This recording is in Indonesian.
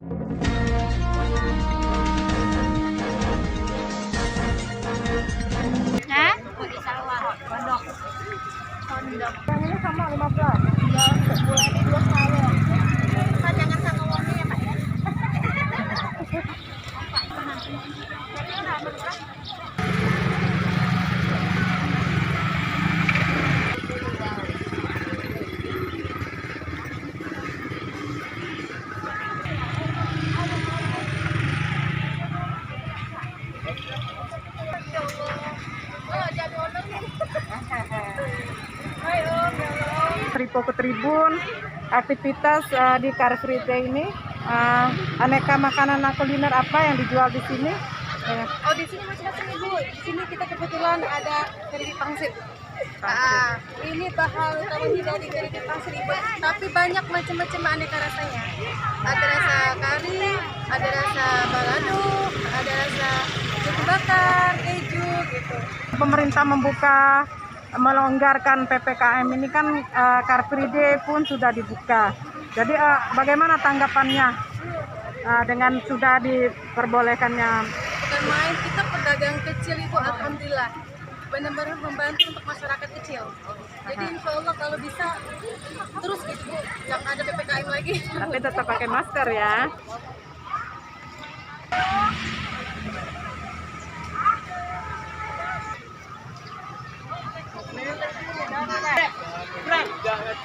Hah? Pondok. Pondok. Yang ini sama 15. Ya, sebulan ini 2 kali. Pak, jangan sama uangnya ya, Pak ya. Tripo ke Tribun, aktivitas di Car Free Day ini, aneka makanan kuliner apa yang dijual di sini? Oh, di sini macam-macam Ibu. Di sini kita kebetulan ada keripik pangsit. Ini bahan utamanya dari keripik pangsit Ibu. Tapi banyak macam-macam aneka rasanya. Ada rasa kari, ada rasa balado, ada rasa jagung bakar, keju gitu. Pemerintah melonggarkan PPKM ini kan, Car Free Day pun sudah dibuka. Jadi bagaimana tanggapannya dengan sudah diperbolehkannya? Bukan main, kita pedagang kecil Ibu, alhamdulillah. Benar-benar membantu untuk masyarakat kecil. Jadi insya Allah kalau bisa terus gitu Bu, yang ada PPKM lagi. Tapi tetap pakai masker ya. Jangan